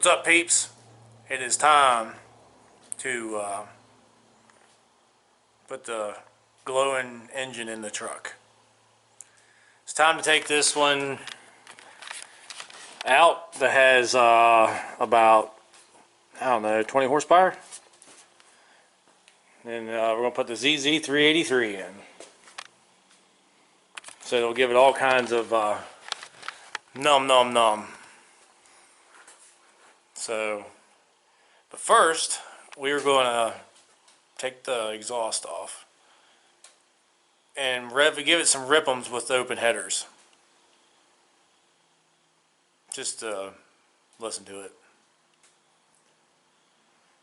What's up, peeps? It is time to put the glowing engine in the truck. It's time to take this one out that has about, I don't know, 20 horsepower. And we're going to put the ZZ383 in. So it'll give it all kinds of num. So, but first, we're going to take the exhaust off and give it some rip'ems with the open headers. Just listen to it.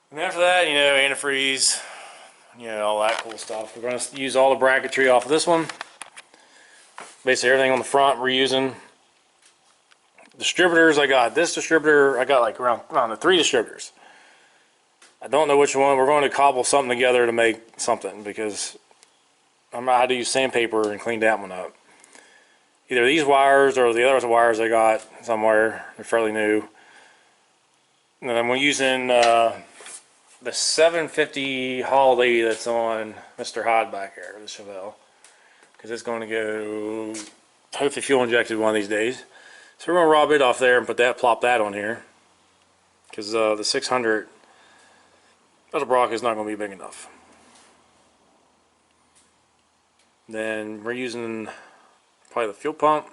And after that, you know, antifreeze, you know, all that cool stuff. We're going to use all the bracketry off of this one. Basically everything on the front we're using. Distributors, I got this distributor, I got like around the 3 distributors. I don't know which one. We're going to cobble something together to make something because I had to use sandpaper and clean that one up. Either these wires or the other wires I got somewhere. They're fairly new. And then we're using the 750 Holiday that's on Mr. Hyde back there, the Chevy, because it's going to go hopefully fuel injected one of these days. So we're going to rob it off there and plop that on here, because the 600 Brock is not going to be big enough. Then we're using probably the fuel pump.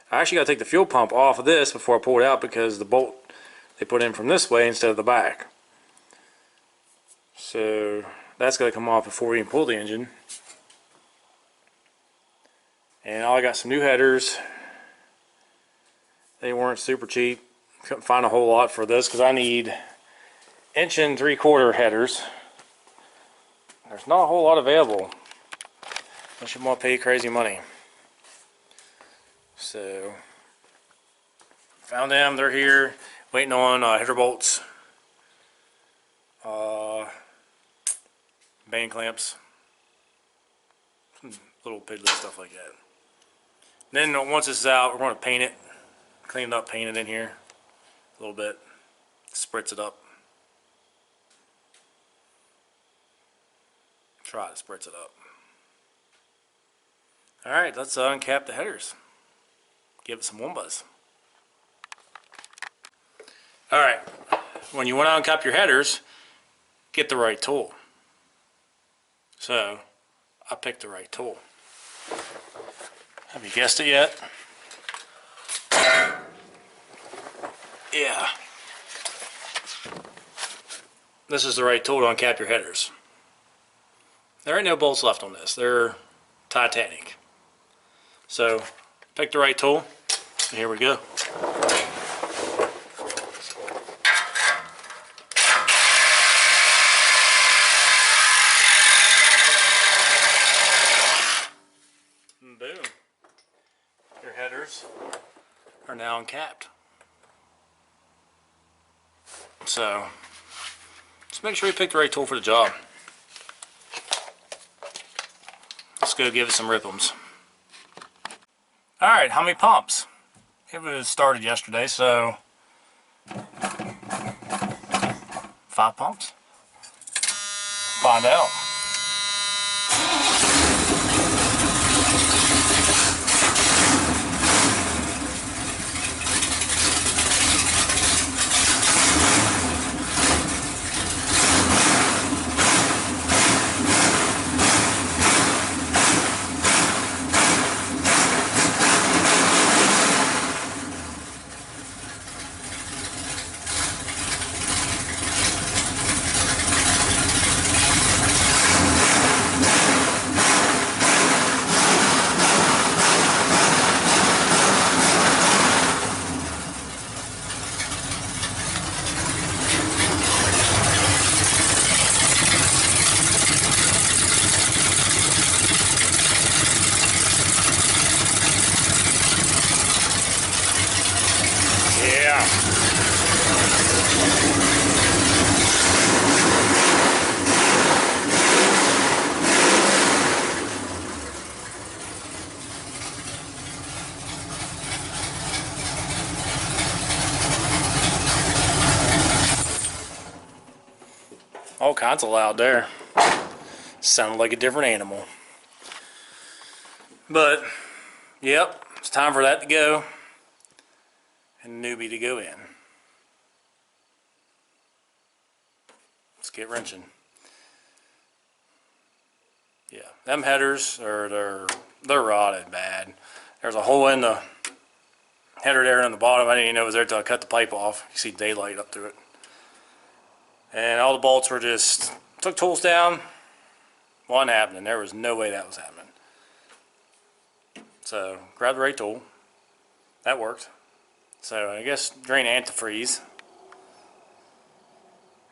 I actually got to take the fuel pump off of this before I pull it out because the bolt they put in from this way instead of the back. So that's got to come off before we even pull the engine. And I got some new headers. They weren't super cheap. Couldn't find a whole lot for this because I need 1 3/4 headers. There's not a whole lot available unless you want to pay crazy money. So found them. They're here. Waiting on header bolts, band clamps, some little piddly stuff like that. Then once this is out, we're going to paint it. Clean it up, paint it in here a little bit, spritz it up. Try to spritz it up. Alright, let's uncap the headers. Give it some buzz. Alright, when you want to uncap your headers, get the right tool. So, I picked the right tool. Have you guessed it yet? Yeah. This is the right tool to uncap your headers. There ain't no bolts left on this. They're Titanic. So, pick the right tool, and here we go. And boom. Your headers are now uncapped. So, just make sure you pick the right tool for the job. Let's go give it some rip'ems. Alright, how many pumps? It was started yesterday, so 5 pumps? Find out. All kinds of loud there. Sounded like a different animal. But, yep, it's time for that to go. And newbie to go in. Let's get wrenching. Yeah, them headers they're rotted bad. There's a hole in the header there on the bottom. I didn't even know it was there until I cut the pipe off. You see daylight up through it. And all the bolts were just, took tools down, wasn't happening. There was no way that was happening. So, grabbed the right tool. That worked. So, I guess drain antifreeze.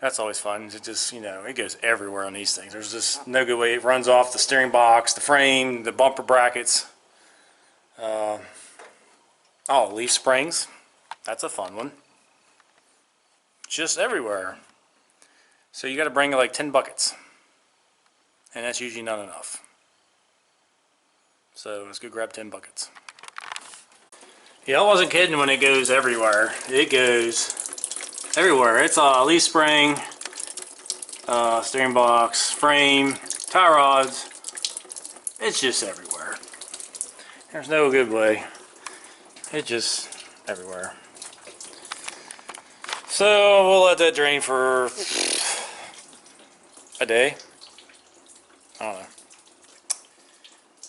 That's always fun. It just, you know, it goes everywhere on these things. There's just no good way. It runs off the steering box, the frame, the bumper brackets. Oh, leaf springs. That's a fun one. Just everywhere. So you got to bring like 10 buckets. And that's usually not enough. So let's go grab 10 buckets. Yeah, I wasn't kidding when it goes everywhere. It goes everywhere. It's a leaf spring, steering box, frame, tie rods. It's just everywhere. There's no good way. It's just everywhere. So we'll let that drain for a day. I don't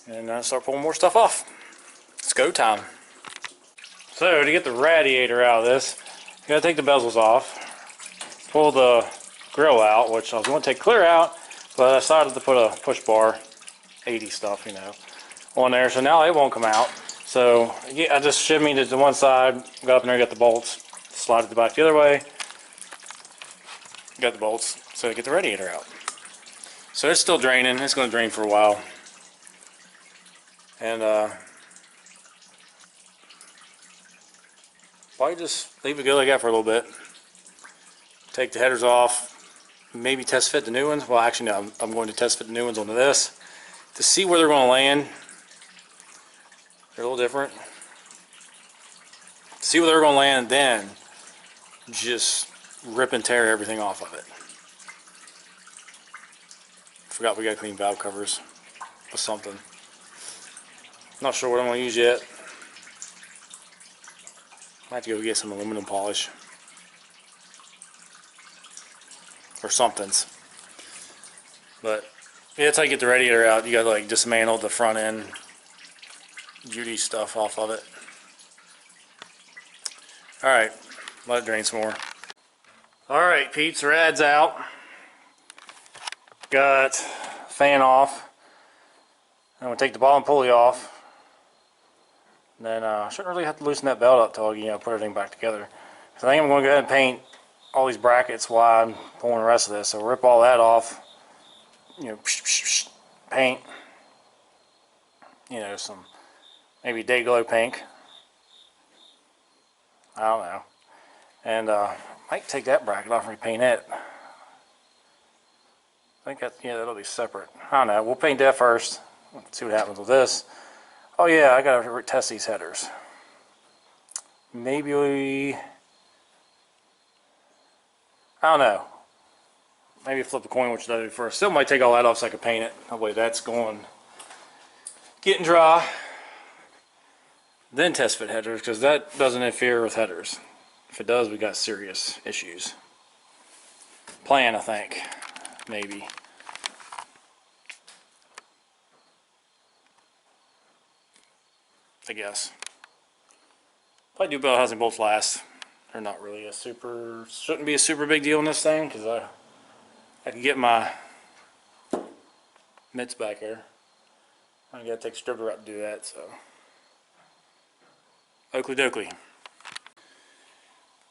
know. And start pulling more stuff off. It's go time. So to get the radiator out of this, you gotta take the bezels off, pull the grill out, which I was going to take clear out, but I decided to put a push bar, 80 stuff, you know, on there. So now it won't come out. So I just shimmied it to one side, got up in there, got the bolts, slide it back the other way, got the bolts, so I get the radiator out. So it's still draining. It's going to drain for a while. And probably just leave it go like that for a little bit. Take the headers off. Maybe test fit the new ones. Well, actually, no. I'm going to test fit the new ones onto this to see where they're going to land. They're a little different. See where they're going to land, then just rip and tear everything off of it. Forgot we got clean valve covers or something. Not sure what I'm going to use yet. Might have to go get some aluminum polish or somethings. But yeah, that's how you get the radiator out. You got to like dismantle the front end duty stuff off of it. Alright, let it drain some more. Alright, peeps, rad's out. Got fan off. I'm going to take the bottom pulley off. And then I shouldn't really have to loosen that belt up till, you know, put everything back together. So I think I'm going to go ahead and paint all these brackets while I'm pulling the rest of this. So rip all that off. You know, paint. You know, some maybe day glow pink. I don't know. And might take that bracket off and repaint it. I think that, yeah, that'll be separate. I don't know. We'll paint that first. Let's see what happens with this. Oh yeah, I gotta test these headers. Maybe I don't know. Maybe flip a coin, which I do first. Still might take all that off so I can paint it. That way that's going, getting dry. Then test fit headers, because that doesn't interfere with headers. If it does, we got serious issues. Plan, I think. Maybe. I guess. If I do bell housing bolts last, they're not really a super, shouldn't be a super big deal in this thing, because I can get my mitts back here. I gotta take a stripper out to do that, so. Oakley dokley.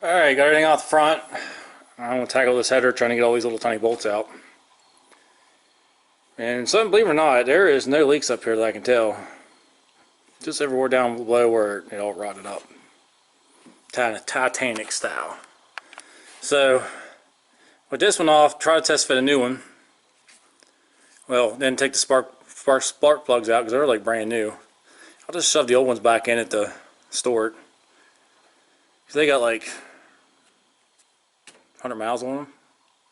Alright, got everything out the front. I'm gonna tackle this header, trying to get all these little tiny bolts out. And some, believe it or not, there is no leaks up here that I can tell. Just everywhere down below where it all rotted up. Titanic style. So, with this one off, try to test fit a new one. Well, then take the spark plugs out because they're like brand new. I'll just shove the old ones back in it to store it. They got like 100 miles on them,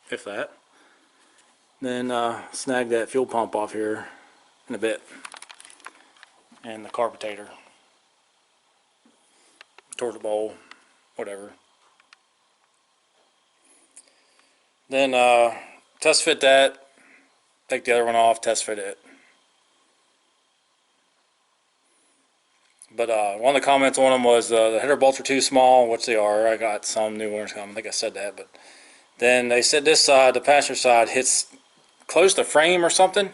if that. Then snag that fuel pump off here in a bit, and the carburetor, torque bowl, whatever. Then test fit that, take the other one off, test fit it. But one of the comments on them was the header bolts are too small, which they are. I got some new ones coming. I think I said that. But then they said this side, the passenger side, hits close to frame or something.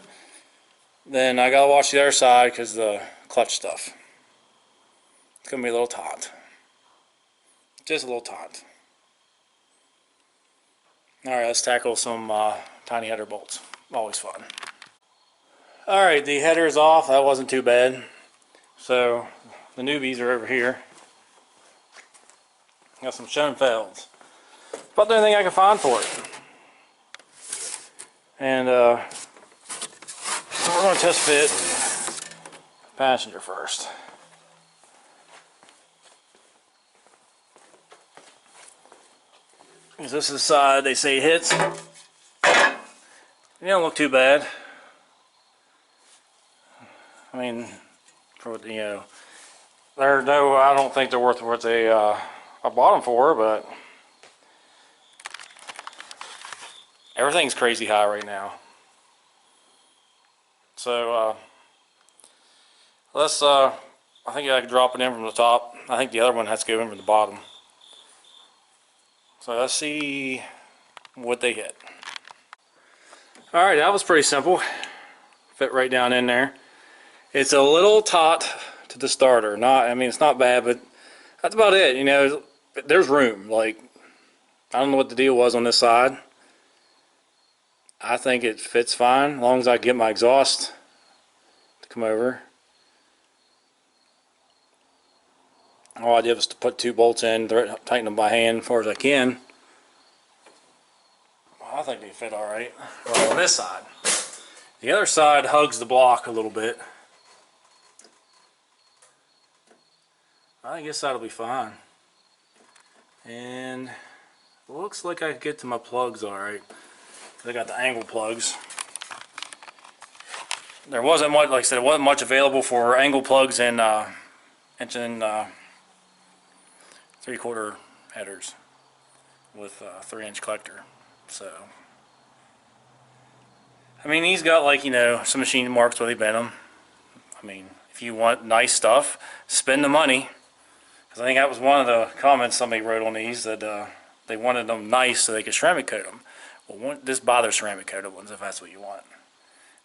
Then I gotta watch the other side because the clutch stuff. It's gonna be a little taut. Just a little taut. Alright, let's tackle some tiny header bolts. Always fun. Alright, the header is off. That wasn't too bad. So the newbies are over here. Got some Schoenfelds. About the only thing I can find for it. And we're going to test fit the passenger first. Because this is the side they say hits. They don't look too bad. I mean, for what, you know, they're no. I don't think they're worth what they I bought them for, but everything's crazy high right now. So let's. I think I can drop it in from the top. I think the other one has to go in from the bottom. So let's see what they hit. All right, that was pretty simple. Fit right down in there. It's a little taut to the starter. Not, I mean, it's not bad, but that's about it. You know, there's room. Like, I don't know what the deal was on this side. I think it fits fine as long as I get my exhaust to come over. All I did was to put 2 bolts in, tighten them by hand as far as I can. Well, I think they fit all right. Well, on this side. The other side hugs the block a little bit. I think this side will be fine. And looks like I can get to my plugs all right. I got the angle plugs. There wasn't much, like I said, there wasn't much available for angle plugs and inch and 3/4 headers with 3-inch collector. So, I mean, he's got, like, you know, some machine marks where they bent them. I mean, if you want nice stuff, spend the money. Because I think that was one of the comments somebody wrote on these, that they wanted them nice so they could ceramic coat them. Well, just buy their ceramic coated ones if that's what you want.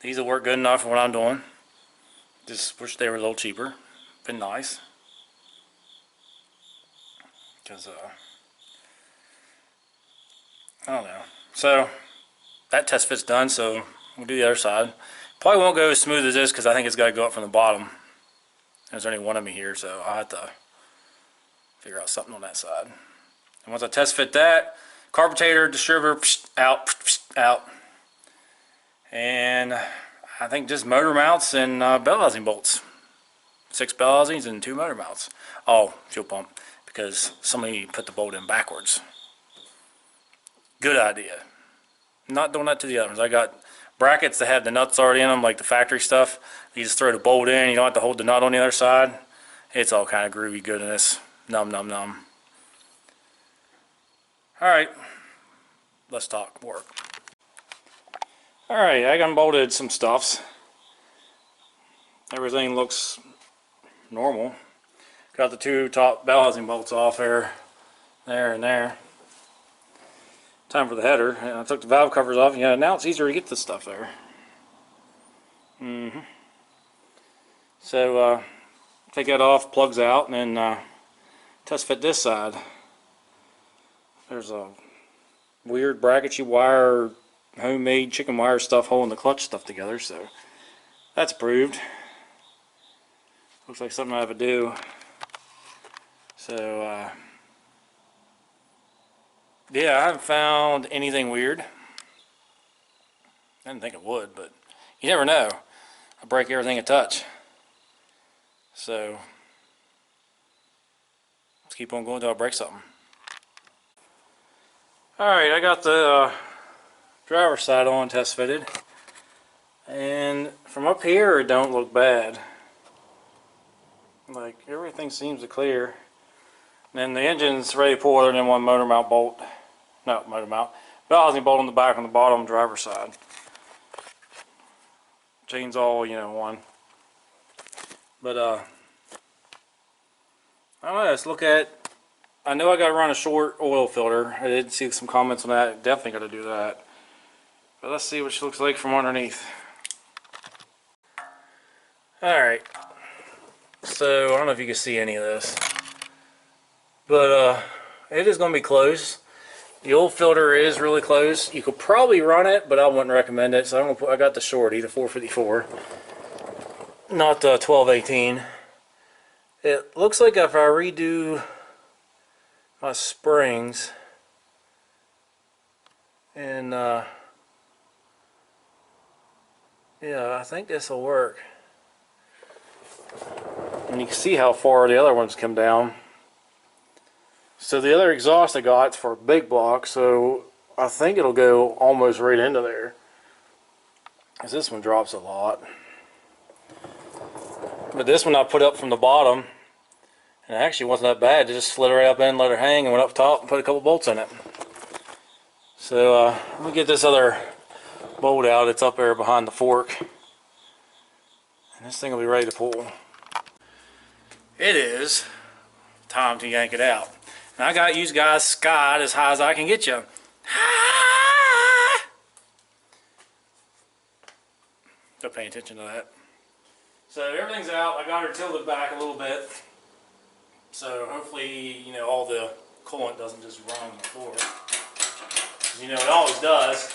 These will work good enough for what I'm doing. Just wish they were a little cheaper. Been nice. Because, I don't know. So, that test fit's done, so we'll do the other side. Probably won't go as smooth as this because I think it's got to go up from the bottom. There's only one of me here, so I'll have to figure out something on that side. And once I test fit that, carburetor, distributor, out, out. And I think just motor mounts and bell housing bolts. 6 bell housings and 2 motor mounts. Oh, fuel pump, because somebody put the bolt in backwards. Good idea. Not doing that to the other ones. I got brackets that have the nuts already in them, like the factory stuff. You just throw the bolt in, you don't have to hold the nut on the other side. It's all kind of groovy goodness. Num num num. Alright, let's talk work. Alright, I unbolted some stuffs. Everything looks normal. Got the 2 top bell housing bolts off there, and there. Time for the header. And I took the valve covers off. Yeah, now it's easier to get this stuff there. So, take that off, plugs out, and then test fit this side. There's a weird brackety wire, homemade chicken wire stuff holding the clutch stuff together, so that's approved. Looks like something I have to do. So, yeah, I haven't found anything weird. I didn't think it would, but you never know. I break everything I touch. So, let's keep on going until I break something. Alright, I got the driver's side on, test fitted. And from up here, it don't look bad. Like, everything seems to clear. And then the engine's ready to pull other than one motor mount bolt. No, motor mount. Bell housing bolt on the back on the bottom driver's side. Chain's all, you know, one. But, I don't know, let's look at, I know I got to run a short oil filter. I did see some comments on that. Definitely got to do that. But let's see what she looks like from underneath. Alright. So, I don't know if you can see any of this. But, it is going to be close. The oil filter is really close. You could probably run it, but I wouldn't recommend it. So I'm gonna put, I got the shorty, the 454, not the 1218. It looks like if I redo my springs and yeah, I think this will work. And you can see how far the other ones come down. So the other exhaust I got is for a big block, so I think it'll go almost right into there. Because this one drops a lot. But this one I put up from the bottom, and it actually wasn't that bad. It just slid right up in, let her hang, and went up top and put a couple bolts in it. So let me get this other bolt out. It's up there behind the fork. And this thing will be ready to pull. It is time to yank it out. And I got you guys skied as high as I can get you. Don't pay attention to that. So everything's out. I got her tilted back a little bit. So hopefully, you know, all the coolant doesn't just run on the floor. You know, it always does.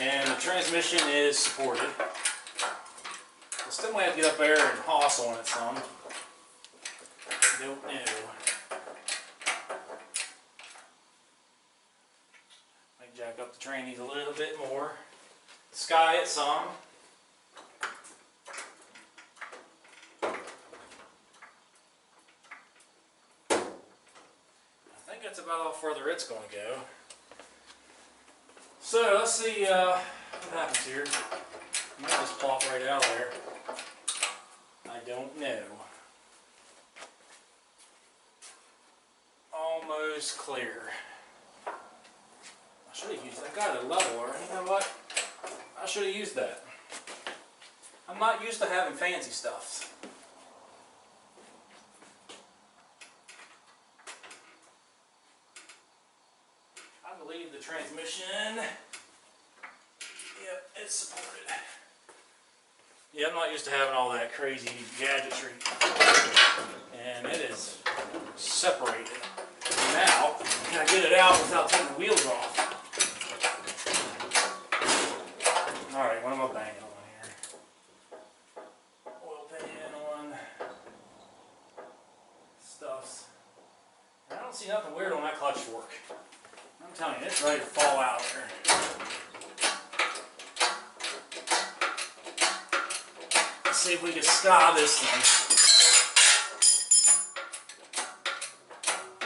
And the transmission is supported. I still might have to get up there and hoss on it some. Don't know. Might jack up the trannies a little bit more. Sky it some. I think that's about how further it's going to go. So let's see what happens here. I might just plop right out there. I don't know. Almost clear. I should have used that. I got a leveler. You know what? I should have used that. I'm not used to having fancy stuff. I believe the transmission, yep, it's supported. Yeah, I'm not used to having all that crazy gadgetry. And it is separated. Now, can I get it out without taking the wheels off? Alright, what am I banging on here? Oil pan on. Stuffs. I don't see nothing weird on that clutch fork. I'm telling you, it's ready to fall out there. Let's see if we can sky this thing.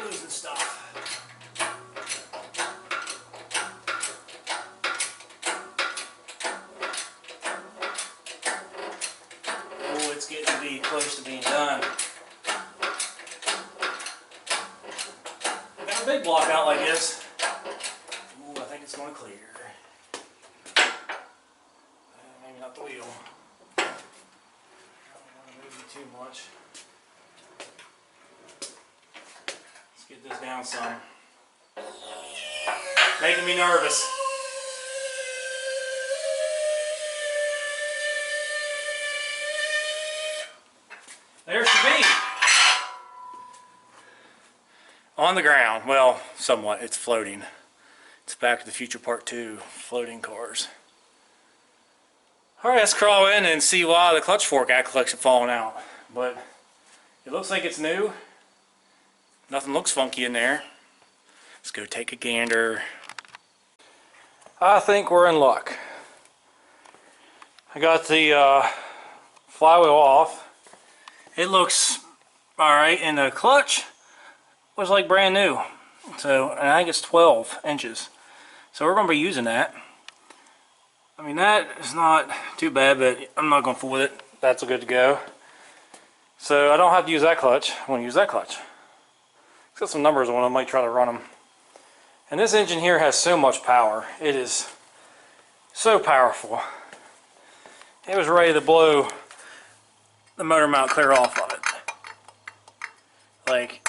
Losing stuff. Oh, it's getting to be close to being done. I got a big block out like this. Ooh, I think it's going to clear. Maybe not the wheel. I don't want to move it too much. Let's get this down some. Making me nervous. There she be. On the ground. Well, somewhat. It's floating. It's Back to the Future Part 2. Floating cars. Alright, let's crawl in and see why the clutch fork acts like it's falling out. But it looks like it's new. Nothing looks funky in there. Let's go take a gander. I think we're in luck. I got the flywheel off. It looks alright, and the clutch was like brand new. So, and I think it's 12 inches. So we're going to be using that. I mean, that is not too bad, but I'm not going to fool with it. That's good to go. So I don't have to use that clutch. I'm going to use that clutch. It's got some numbers on it. I might try to run them. And this engine here has so much power. It is so powerful. It was ready to blow the motor mount clear off of it. Like,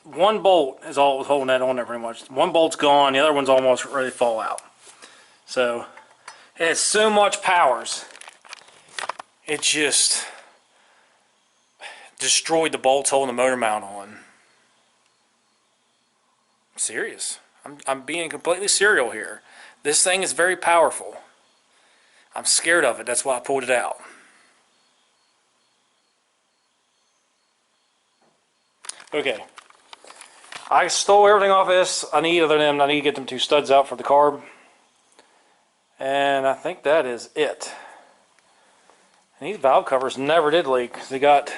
one bolt is all that was holding that on there pretty much. One bolt's gone, the other one's almost ready to fall out. So, it has so much powers. It just destroyed the bolts holding the motor mount on. I'm serious. I'm being completely serial here. This thing is very powerful. I'm scared of it. That's why I pulled it out. Okay. I stole everything off this. I need to get them two studs out for the carb. And I think that is it. And these valve covers never did leak. They got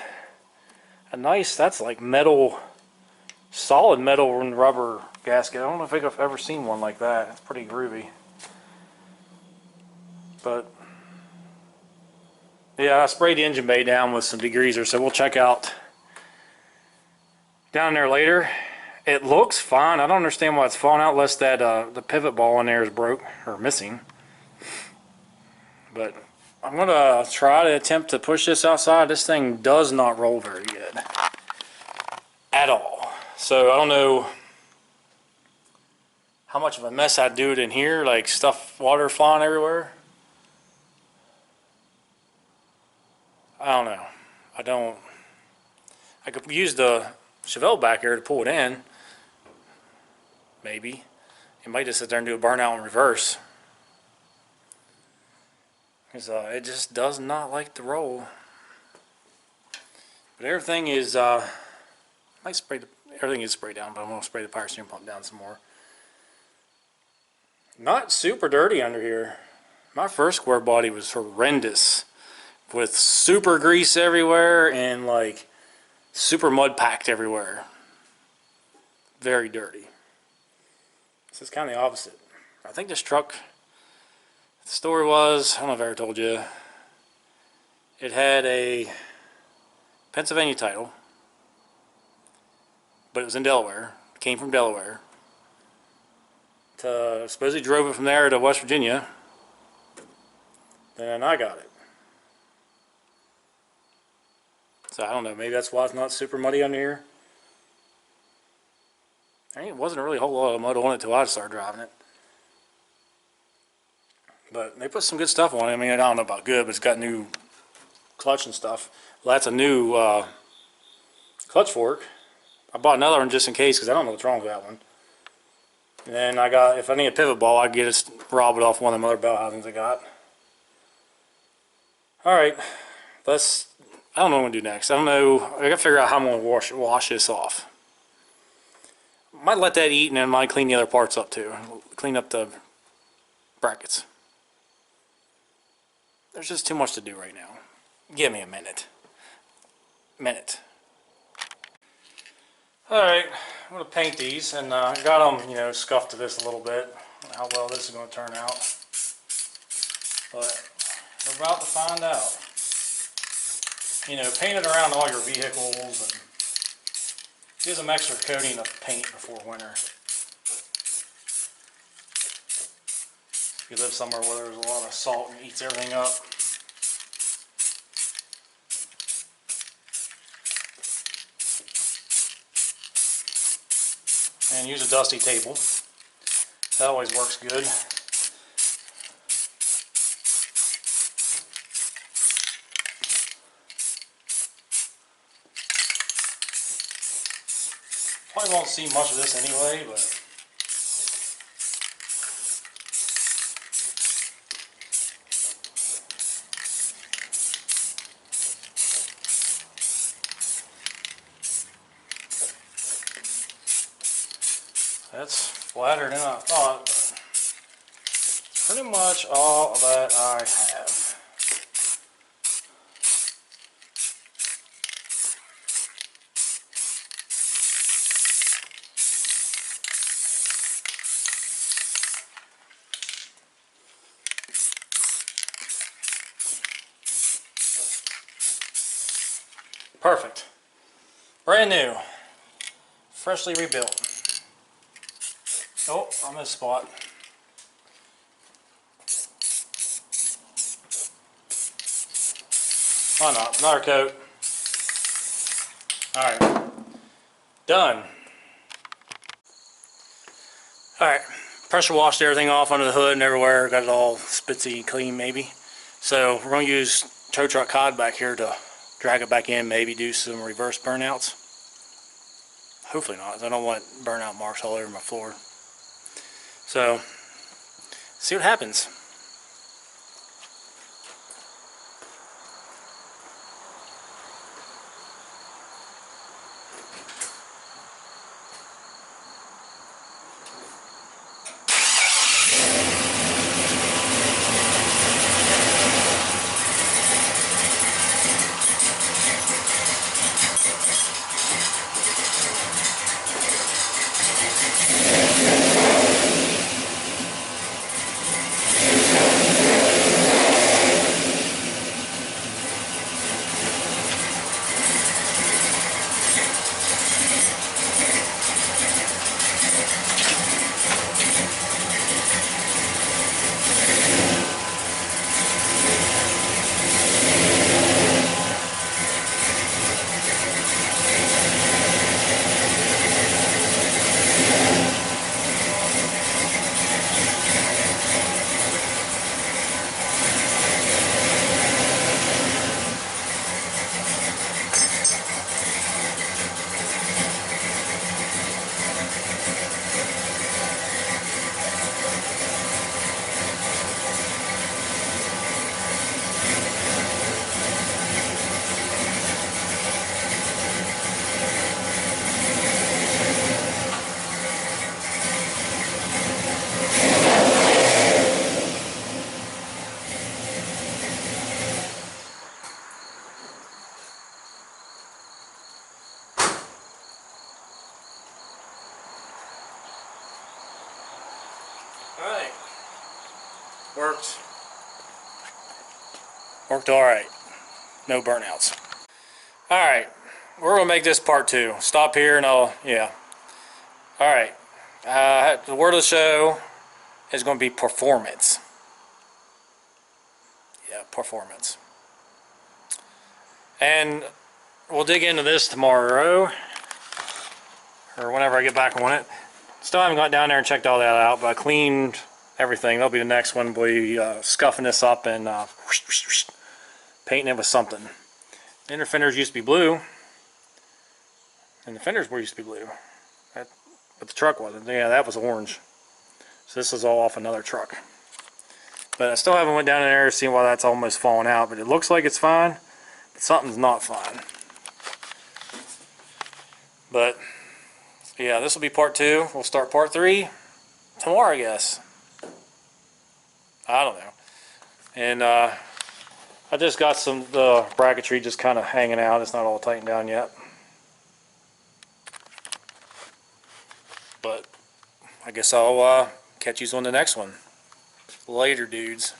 a nice, that's like metal, solid metal and rubber gasket. I don't know if I've ever seen one like that. It's pretty groovy. But yeah, I sprayed the engine bay down with some degreaser, so we'll check out down there later. It looks fine. I don't understand why it's falling out unless that the pivot ball in there is broke or missing. But I'm gonna try to attempt to push this outside. This thing does not roll very good at all. So I don't know how much of a mess I'd do it in here, like stuff, water flying everywhere. I don't know. I could use the Chevelle back here to pull it in. Maybe. It might just sit there and do a burnout in reverse. Because it just does not like to roll. But everything is, everything is sprayed down, but I'm going to spray the power steering pump down some more. Not super dirty under here. My first square body was horrendous. With super grease everywhere and like super mud packed everywhere. Very dirty. This is kind of the opposite. I think this truck, the story was, I don't know if I ever told you, it had a Pennsylvania title, but it was in Delaware. It came from Delaware. Supposedly drove it from there to West Virginia. Then I got it. So I don't know, maybe that's why it's not super muddy under here. I mean, it wasn't really a whole lot of mud on it until I started driving it. But they put some good stuff on it. I mean, I don't know about good, but it's got new clutch and stuff. Well, that's a new clutch fork. I bought another one just in case because I don't know what's wrong with that one. And then I got, if I need a pivot ball, I can get it, rob it off one of them other bell housings I got. Alright, I don't know what I'm going to do next. I don't know, I got to figure out how I'm going to wash this off. Might let that eat and then might clean the other parts up too. Clean up the brackets. There's just too much to do right now. Give me a minute. Alright, I'm going to paint these, and I got them, scuffed to this a little bit. I don't know how well this is going to turn out. But we're about to find out. Paint it around all your vehicles and do some extra coating of paint before winter. If you live somewhere where there's a lot of salt and eats everything up. And use a dusty table. That always works good. Probably won't see much of this anyway, but that's flatter than I thought, but pretty much all that I have. Perfect. Brand new. Freshly rebuilt. Oh, I missed a spot. Why not? Another coat. Alright. Done. Alright. Pressure washed everything off under the hood and everywhere. Got it all spitsy clean maybe. So we're going to use tow truck cod back here to drag it back in, maybe do some reverse burnouts. Hopefully not. I don't want burnout marks all over my floor. So, see what happens. Alright. Worked. Worked alright. No burnouts. Alright. We're going to make this part 2. Stop here and I'll, yeah. Alright. The word of the show is going to be performance. Yeah, performance. And we'll dig into this tomorrow. Or whenever I get back on it. Still haven't got down there and checked all that out, but I cleaned everything. That'll be the next one. We'll be scuffing this up and painting it with something. The inner fenders used to be blue, and the fenders were used to be blue, but the truck wasn't. Yeah, that was orange. So this is all off another truck. But I still haven't went down in there to see why that's almost falling out. But it looks like it's fine, but something's not fine. But yeah, this will be part 2. We'll start part 3 tomorrow, I guess. I don't know. And I just got the bracketry just kind of hanging out. It's not all tightened down yet. But I guess I'll catch you on the next one. Later, dudes.